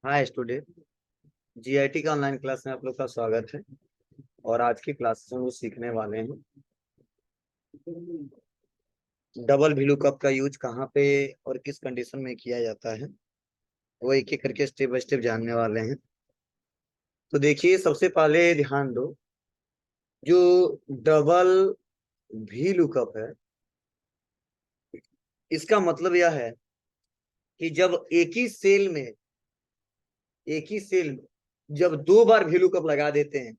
हाँ student, GIT का online class में आप लोग का स्वागत है। और आज की क्लास में वो सीखने वाले हैं डबल वी लुकअप का यूज कहाँ पे और किस कंडीशन में किया जाता है। वो एक एक करके स्टेप बाय स्टेप जानने वाले हैं। तो देखिए, सबसे पहले ध्यान दो, जो डबल वी लुकअप है, इसका मतलब यह है कि जब एक ही सेल में जब दो बार वी लुकअप लगा देते हैं,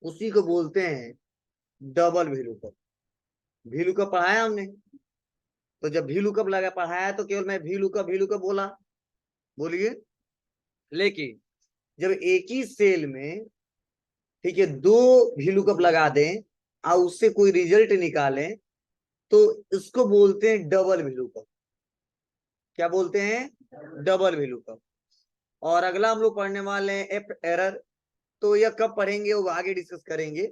उसी को बोलते हैं double V lookup. V lookup पढ़ाया हमने, तो जब भी लुकअप लगा पढ़ाया तो केवल मैं भी लुकअप बोला, बोलिए। लेकिन जब एक ही सेल में, ठीक है, दो भी लुकअप लगा दें और उससे कोई रिजल्ट निकालें, तो इसको बोलते हैं डबल भी लुकअप। क्या बोलते हैं? डबल भी लुकअप। और अगला हम लोग पढ़ने वाले हैं एफ एरर। तो यह कब पढ़ेंगे वो आगे डिस्कस करेंगे।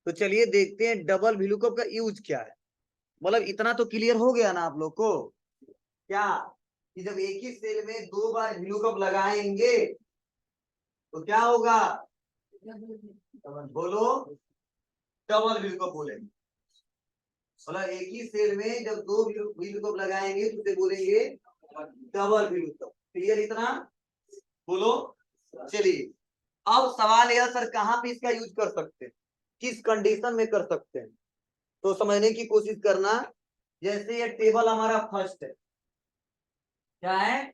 तो चलिए देखते हैं डबल भी लुकअप का यूज क्या है। मतलब इतना तो क्लियर हो गया ना आप लोग को, क्या कि जब एक ही सेल में दो बार भी लुकअप लगाएंगे तो क्या होगा? बोलो। डबल विलकप बोलेंगे। मतलब एक ही सेल में जब दो विलकप लगाएंगे तो उसे बोलेंगे डबल विलकप। क्लियर इतना? बोलो। चलिए, अब सवाल यह, सर कहाँ पे इसका यूज कर सकते हैं, किस कंडीशन में कर सकते हैं? तो समझने की कोशिश करना। जैसे ये टेबल हमारा फर्स्ट है, क्या है?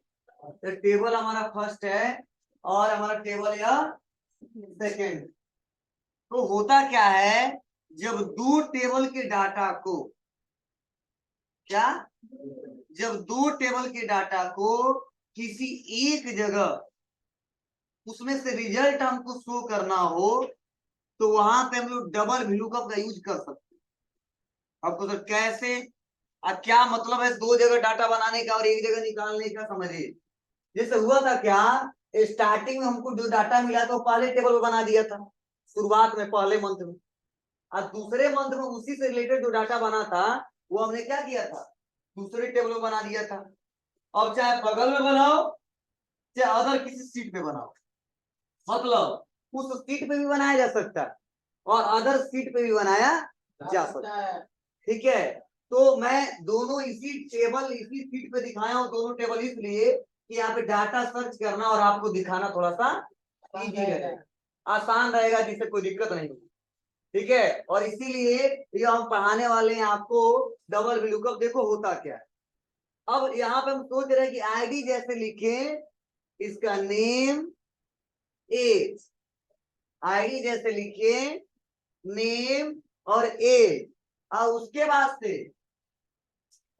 तो टेबल हमारा फर्स्ट है और हमारा टेबल यह सेकेंड। तो होता क्या है, जब दो टेबल के डाटा को, क्या, जब दो टेबल के डाटा को किसी एक जगह उसमें से रिजल्ट हमको शो करना हो, तो वहां पे हम लोग डबल वैल्यूकअप का यूज कर सकते हैं। आपको सर कैसे और क्या मतलब है दो जगह डाटा बनाने का और एक जगह निकालने का, समझिए। जैसे हुआ था क्या, स्टार्टिंग में हमको जो डाटा मिला था वो पहले टेबल में बना दिया था, शुरुआत में पहले मंथ में। और दूसरे मंथ में उसी से रिलेटेड जो डाटा बना था वो हमने क्या किया था, दूसरे टेबल में बना दिया था। अब चाहे बगल में बनाओ चाहे अदर किसी सीट पे बनाओ, मतलब उस सीट पे भी बनाया जा सकता है और अदर सीट पे भी बनाया जा सकता है। ठीक है, तो मैं दोनों इसी सीट पे दिखाया हूं, दोनों टेबल इसलिए कि यहाँ पे डाटा सर्च करना और आपको दिखाना थोड़ा सा इजी रहेगा, आसान रहेगा, जिससे कोई दिक्कत नहीं होगी। ठीक है, और इसीलिए ये हम पढ़ाने वाले हैं आपको डबल विलुकअप। देखो होता क्या है, अब यहाँ पे हम सोच रहे हैं कि आईडी जैसे लिखें, इसका नेम एज, आईडी जैसे लिखिए, नेम और एज, और उसके बाद से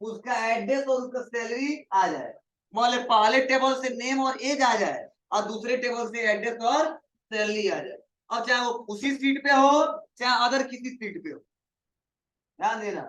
उसका एड्रेस और उसका सैलरी आ जाए। मतलब पहले टेबल से नेम और एज आ जाए और दूसरे टेबल से एड्रेस और सैलरी आ जाए। और चाहे वो उसी सीट पे हो चाहे अदर किसी सीट पे हो, ध्यान देना,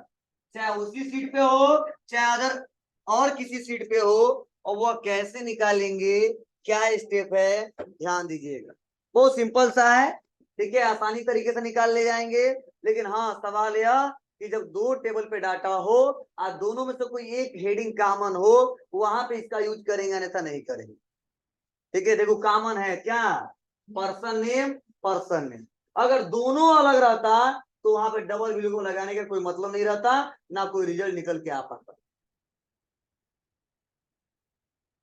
चाहे उसी सीट पे हो चाहे अदर और किसी सीट पे हो। और वो कैसे निकालेंगे, क्या स्टेप है, ध्यान दीजिएगा। बहुत सिंपल सा है, ठीक है, आसानी तरीके से निकाल ले जाएंगे। लेकिन हाँ, सवाल यह कि जब दो टेबल पे डाटा हो और दोनों में से कोई एक हेडिंग कॉमन हो, वहां पे इसका यूज करेंगे, अन्यथा नहीं करेंगे। ठीक है, देखो कॉमन है क्या, पर्सन नेम, पर्सन नेम। अगर दोनों अलग रहता तो वहां पे डबल वैल्यू को लगाने का कोई मतलब नहीं रहता, ना कोई रिजल्ट निकल के आ पाता।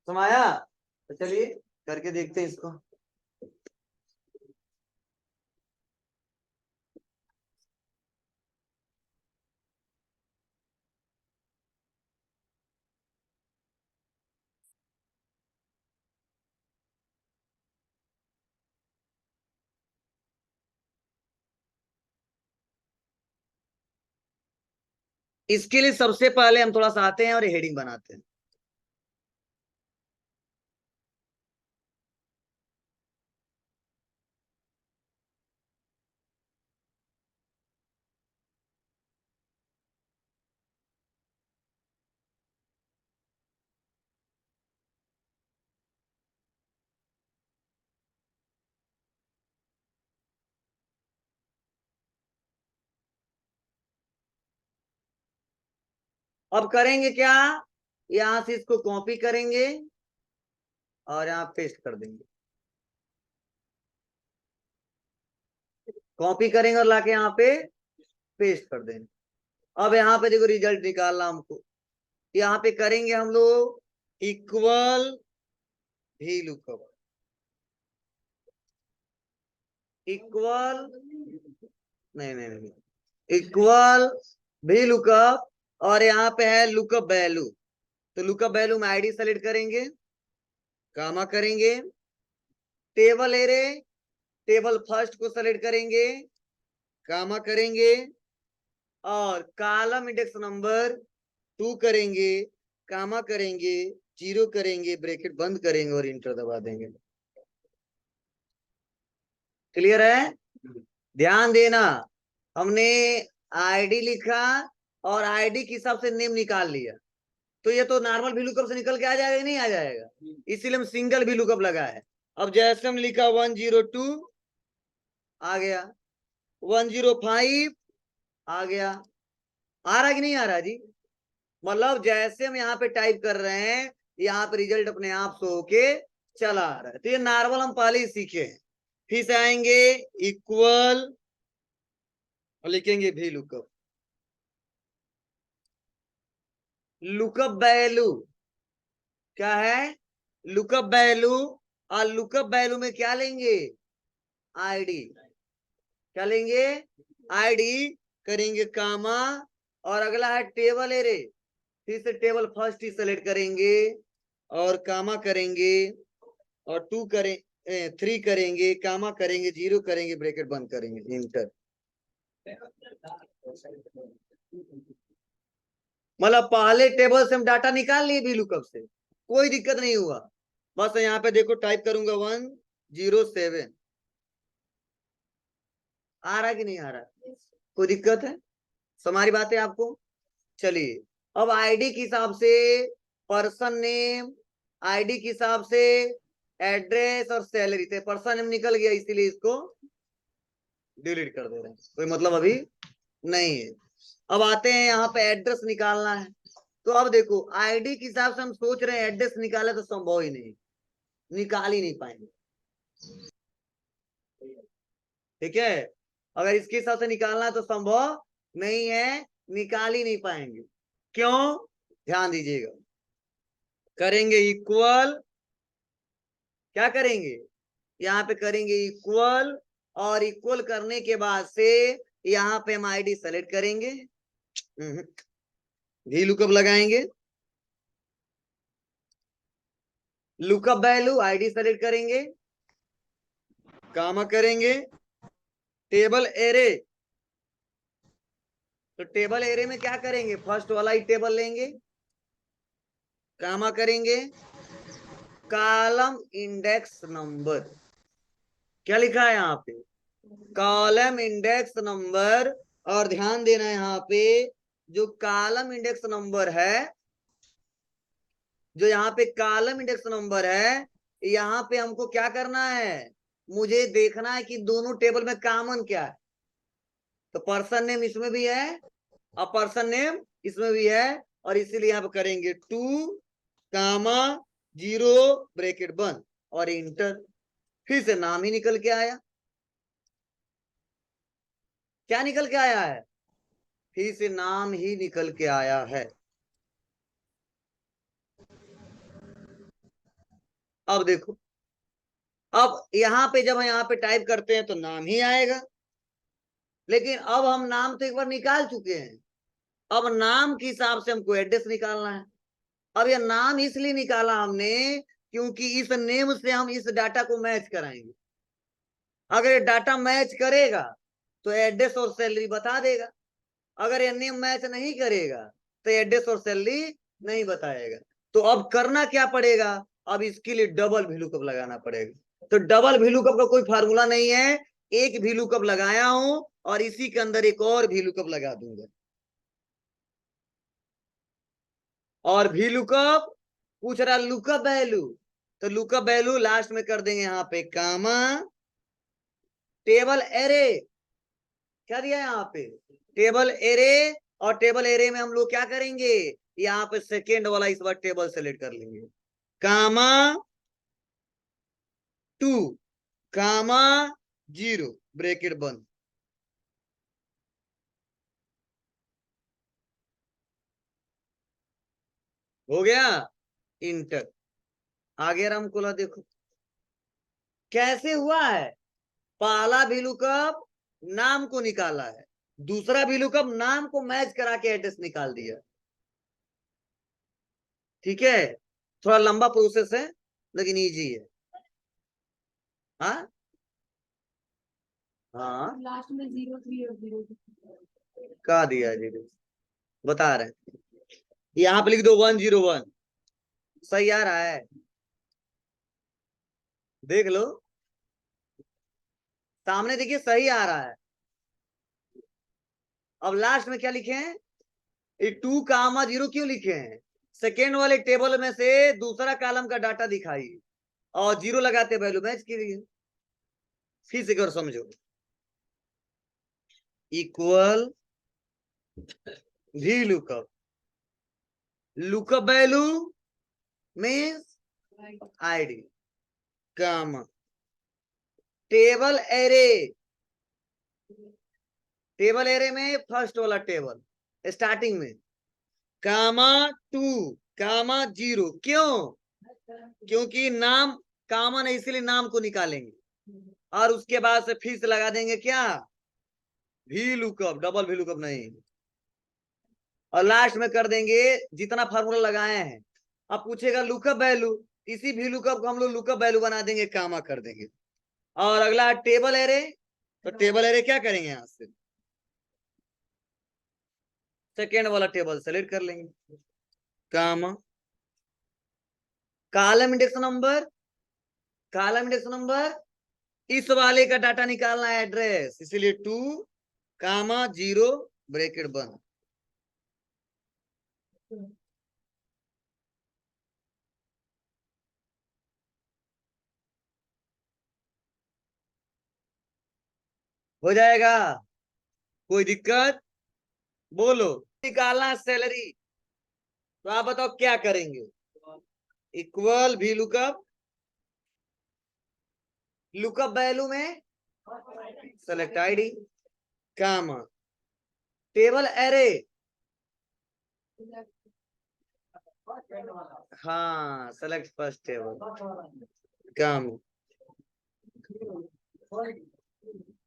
समाया? तो चलिए करके देखते हैं इसको। इसके लिए सबसे पहले हम थोड़ा सा आते हैं और हेडिंग बनाते हैं। अब करेंगे क्या, यहां से इसको कॉपी करेंगे और यहाँ पेस्ट कर देंगे, कॉपी करेंगे और लाके यहाँ पे पेस्ट कर देंगे। अब यहाँ पे देखो रिजल्ट निकालना हमको, यहाँ पे करेंगे हम लोग इक्वल भी लुकअप, इक्वल नहीं नहीं नहीं, इक्वल भी लुकअप, और यहाँ पे है लुकअप वैल्यू। तो लुकअप वैल्यू में आईडी सेलेक्ट करेंगे, कामा करेंगे, टेबल एरे, टेबल फर्स्ट को सेलेक्ट करेंगे, कामा करेंगे, और कॉलम इंडेक्स नंबर 2 करेंगे, कामा करेंगे, 0 करेंगे, ब्रैकेट बंद करेंगे और इंटर दबा देंगे। क्लियर है? ध्यान देना, हमने आईडी लिखा और आईडी के हिसाब से नेम निकाल लिया, तो ये तो नॉर्मल भी लुकअप से निकल के आ जाएगा, नहीं आ जाएगा, इसीलिए हम सिंगल भी लुकअप लगा है। अब जैसे हम लिखा 102 आ गया, 105 आ गया, आ रहा कि नहीं आ रहा जी? मतलब जैसे हम यहाँ पे टाइप कर रहे हैं, यहाँ पे रिजल्ट अपने आप से होके चला आ रहा है। तो ये नॉर्मल हम पहले ही सीखे हैं। फिर से आएंगे इक्वल और लिखेंगे भी लुकअप, लुकअप वैल्यू क्या है? लुकअप वैल्यू, और लुकअप वैल्यू में क्या लेंगे? आईडी। क्या लेंगे? आईडी, करेंगे कामा, और अगला है टेबल एरे, फिर से टेबल फर्स्ट ही सेलेक्ट करेंगे और कामा करेंगे, और 2 करें 3 करेंगे, कामा करेंगे, 0 करेंगे, ब्रैकेट बंद करेंगे, इंटर। मतलब पहले टेबल से हम डाटा निकाल लिए भी लुकअप से, कोई दिक्कत नहीं हुआ। बस यहाँ पे देखो टाइप करूंगा 107, आ रहा कि नहीं आ रहा? कोई दिक्कत है? हमारी बात है आपको? चलिए, अब आईडी के हिसाब से पर्सन नेम, आईडी के हिसाब से एड्रेस और सैलरी, थे पर्सन नेम निकल गया, इसीलिए इसको डिलीट कर दे रहे हैं, कोई मतलब अभी नहीं है। अब आते हैं यहाँ पे एड्रेस निकालना है। तो अब देखो आईडी के हिसाब से हम सोच रहे हैं एड्रेस निकाले, तो संभव ही नहीं, निकाल ही नहीं पाएंगे। ठीक है, अगर इसके हिसाब से निकालना है तो संभव नहीं है, निकाल ही नहीं पाएंगे। क्यों? ध्यान दीजिएगा, करेंगे इक्वल, क्या करेंगे? यहाँ पे करेंगे इक्वल, और इक्वल करने के बाद से यहाँ पे हम आईडी सेलेक्ट करेंगे, भी लुकअप लगाएंगे, लुकअप वैल्यू आईडी सेलेक्ट करेंगे, कामा करेंगे, टेबल एरे, तो टेबल एरे में क्या करेंगे? फर्स्ट वाला ही टेबल लेंगे, कामा करेंगे, कॉलम इंडेक्स नंबर, क्या लिखा है यहाँ पे? Column index number. और ध्यान देना यहाँ पे, जो कॉलम इंडेक्स नंबर है, जो यहाँ पे कॉलम इंडेक्स नंबर है, यहाँ पे हमको क्या करना है? मुझे देखना है कि दोनों टेबल में कॉमन क्या है। तो पर्सन नेम इसमें भी है और पर्सन नेम इसमें भी है, और इसीलिए यहाँ पे करेंगे 2 कामा 0 ब्रैकेट बंद और इंटर। फिर से नाम ही निकल के आया। क्या निकल के आया है? फिर से नाम ही निकल के आया है। अब देखो, अब यहाँ पे जब हम यहाँ पे टाइप करते हैं तो नाम ही आएगा, लेकिन अब हम नाम तो एक बार निकाल चुके हैं, अब नाम के हिसाब से हमको एड्रेस निकालना है। अब यह नाम इसलिए निकाला हमने क्योंकि इस नेम से हम इस डाटा को मैच कराएंगे। अगर ये डाटा मैच करेगा तो एड्रेस और सैलरी बता देगा, अगर ये नेम मैच नहीं करेगा तो एड्रेस और सैलरी नहीं बताएगा। तो अब करना क्या पड़ेगा? अब इसके लिए डबल VLOOKUP लगाना पड़ेगा। तो डबल VLOOKUP का कोई फार्मूला नहीं है, एक VLOOKUP लगाया हूं और इसी के अंदर एक और VLOOKUP लगा दूंगा। और VLOOKUP पूछ रहा लुकअप वैल्यू, तो लुकअप वैल्यू लास्ट में कर देंगे यहाँ पे कामा, टेबल एरे, क्या दिया यहाँ पे? टेबल एरे, और टेबल एरे में हम लोग क्या करेंगे? यहाँ पे सेकेंड वाला इस बार टेबल सेलेक्ट कर लेंगे, कामा 2 कामा 0 ब्रैकेट बंद। हो गया इंटर। आगे रामकोला देखो कैसे हुआ है। पहला भी लुकअप नाम को निकाला है, दूसरा भी लुकअप नाम को मैच करा के एड्रेस निकाल दिया। ठीक है, थोड़ा लंबा प्रोसेस है लेकिन इजी है। हाँ हाँ लास्ट में 0 3 और 0 कहा दिया जी, बता रहे हैं। यहाँ पे लिख दो 101, सही आ रहा है, देख लो सामने, देखिए सही आ रहा है। अब लास्ट में क्या लिखे हैं, ये 2 कामा 0 क्यों लिखे हैं, सेकेंड वाले टेबल में से दूसरा कॉलम का डाटा दिखाई और 0 लगाते वैल्यू मैच की गई। फिर से कर समझो, इक्वल भी lookup, lookup value means ID, comma table array, table array में फर्स्ट वाला टेबल स्टार्टिंग में, कामा 2 कामा 0, क्यों, क्योंकि नाम कॉमन है इसीलिए नाम को निकालेंगे और उसके बाद से फिर से लगा देंगे क्या, भी लुकअप, डबल भी लुकअप नहीं, और लास्ट में कर देंगे जितना फार्मूला लगाए हैं। अब पूछेगा लुकअप वैल्यू, इसी भी लुकअप को हम लोग लुकअप वैल्यू बना देंगे, कामा कर देंगे। और अगला टेबल एरे, तो टेबल एरे क्या करेंगे, यहां से सेकेंड वाला टेबल सेलेक्ट कर लेंगे, comma column index number, column index number इस वाले का डाटा निकालना है एड्रेस, इसीलिए 2 कामा 0 ब्रैकेट बंद। हो जाएगा, कोई दिक्कत, बोलो। निकालना सैलरी, तो आप बताओ क्या करेंगे, इक्वल भी लुकअप, लुकअप वैल्यू में select ID, comma table array, हाँ सेलेक्ट फर्स्ट टेबल, काम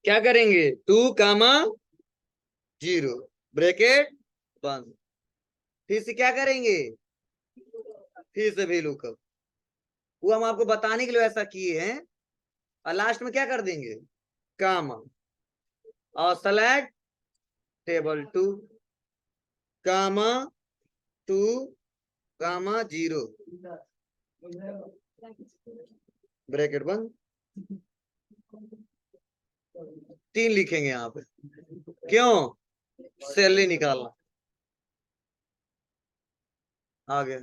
क्या करेंगे, 2 कामा 0 ब्रैकेट बंद। फिर से क्या करेंगे, फिर से भी लुकअप, वो हम आपको बताने के लिए ऐसा किए हैं। और लास्ट में क्या कर देंगे, कामा और सेलेक्ट टेबल 2 कामा 2 कामा 0 ब्रैकेट बंद। 3 लिखेंगे यहाँ पे, क्यों, सैलरी निकालना। आ गया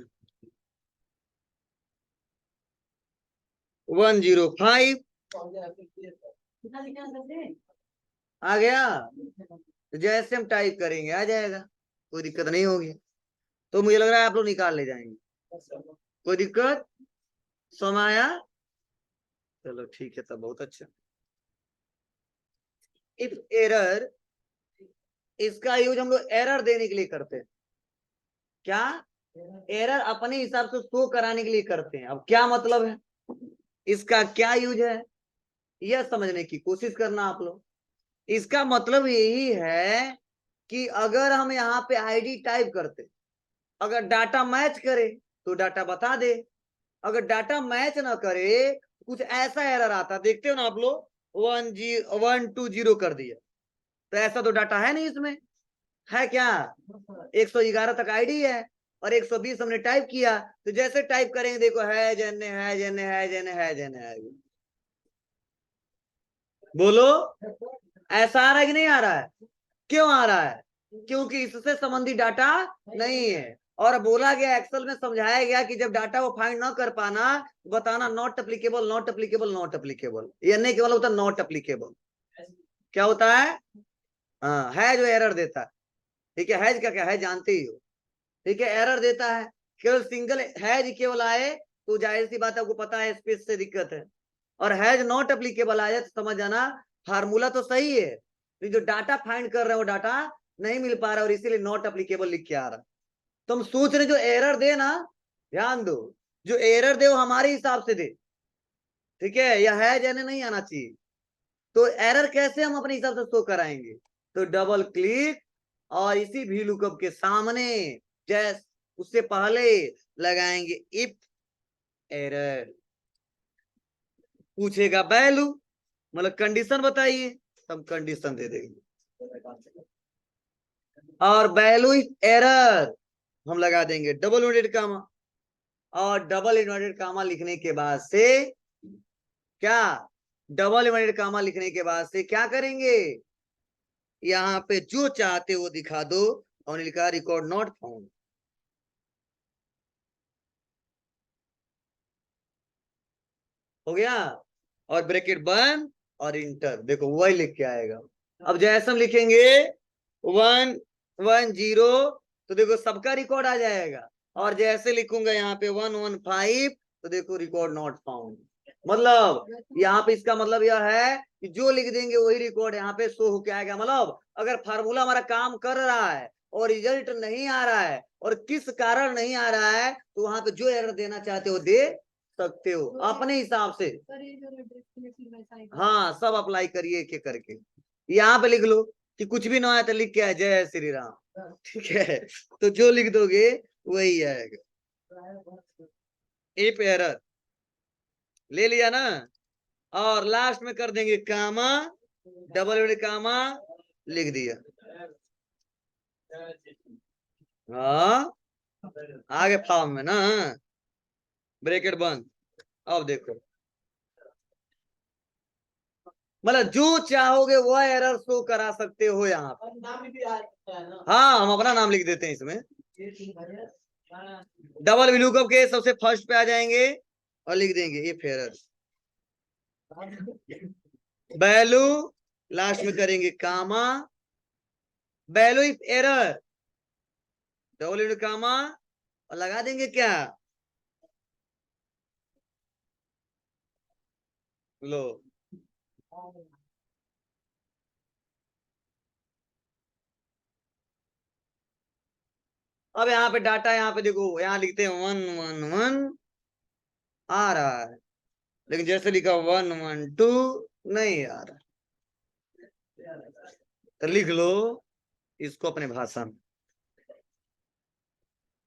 105, आ गया, तो जैसे हम टाइप करेंगे आ जाएगा, कोई दिक्कत नहीं होगी। तो मुझे लग रहा है आप लोग निकाल ले जाएंगे, कोई दिक्कत, समझ आया, चलो ठीक है, तब बहुत अच्छा। इफ एरर, इसका यूज हम लोग एरर देने के लिए करते हैं, क्या, एरर अपने हिसाब से शो कराने के लिए करते हैं। अब क्या मतलब है, इसका क्या यूज है, यह समझने की कोशिश करना आप लोग। इसका मतलब यही है कि अगर हम यहाँ पे आईडी टाइप करते, अगर डाटा मैच करे तो डाटा बता दे, अगर डाटा मैच ना करे कुछ ऐसा एरर आता, देखते हो ना आप लोग, 1 2 0 कर दिया, तो ऐसा तो डाटा है नहीं इसमें, है क्या, 111 तक आईडी है और 120 हमने टाइप किया, तो जैसे टाइप करेंगे देखो है जन्ने है जन्ने है जन्ने है जन्ने है, बोलो ऐसा आ रहा है कि नहीं आ रहा है, क्यों आ रहा है, क्योंकि इससे संबंधित डाटा नहीं है। और बोला गया, एक्सेल में समझाया गया कि जब डाटा वो फाइंड ना कर पाना, बताना not applicable not applicable not applicable, ये नहीं केवल होता नॉट एप्लीकेबल, क्या होता है, हाँ है जो एरर देता है। ठीक है, हैज का क्या है जानते ही हो, ठीक है, एरर देता है, केवल सिंगल हैज केवल आए तो जाहिर सी बात है, आपको पता है स्पेस से दिक्कत है, और हैज नॉट एप्लीकेबल आ जाए तो समझ जाना फार्मूला तो सही है, तो जो डाटा फाइंड कर रहे हैं वो डाटा नहीं मिल पा रहा और इसीलिए नॉट एप्लीकेबल लिख के आ रहा। तो हम सोच रहे जो एरर दे ना, ध्यान दो, जो एरर दे वो हमारे हिसाब से दे, ठीक है, या है जाने नहीं आना चाहिए। तो एरर कैसे हम अपने हिसाब से शो कराएंगे, तो डबल क्लिक और इसी भी लुकअप के सामने जैस उससे पहले लगाएंगे इफ एरर, पूछेगा वैल्यू मतलब कंडीशन बताइए, हम कंडीशन दे देंगे और वैल्यू इफ एरर हम लगा देंगे डबल इन्वर्टेड कामा, और डबल इन्वर्टेड कामा लिखने के बाद से क्या, डबल इन्वर्टेड कामा लिखने के बाद से क्या करेंगे, यहाँ पे जो चाहते वो दिखा दो, और लिखा रिकॉर्ड नॉट फाउंड, हो गया, और ब्रैकेट बंद और इंटर, देखो वही लिख के आएगा। अब जैसे हम लिखेंगे 110 तो देखो सबका रिकॉर्ड आ जाएगा, और जैसे लिखूंगा यहाँ पे 115 तो देखो रिकॉर्ड नॉट फाउंड। मतलब यहाँ पे इसका मतलब यह है कि जो लिख देंगे वही रिकॉर्ड यहाँ पे शो होके आएगा। मतलब अगर फार्मूला हमारा काम कर रहा है और रिजल्ट नहीं आ रहा है और किस कारण नहीं आ रहा है, तो वहां पे जो एरर देना चाहते हो दे सकते हो अपने हिसाब से। हाँ सब अप्लाई करिए एक एक करके। यहाँ पे लिख लो कि कुछ भी ना आया तो लिख के आए जय श्री राम, ठीक है, तो जो लिख दोगे वही आएगा। इफ एरर ले लिया ना, और लास्ट में कर देंगे कामा, डबल कामा लिख दिया। हाँ आगे फॉर्म में ना, ब्रैकेट बंद। अब देखो मतलब जो चाहोगे वो एरर शो करा सकते हो यहाँ पे। हाँ हम अपना नाम लिख देते हैं इसमें। डबल विलुकअप के सबसे फर्स्ट पे आ जाएंगे और लिख देंगे इफ एरर, वैल्यू लास्ट में करेंगे comma, value if error double comma और लगा देंगे क्या, लो अब यहाँ पे डाटा, यहाँ पे देखो यहाँ लिखते हैं 111 आ रहा है, लेकिन जैसे लिखा 112 नहीं आ रहा, तो लिख लो इसको अपने भाषा में।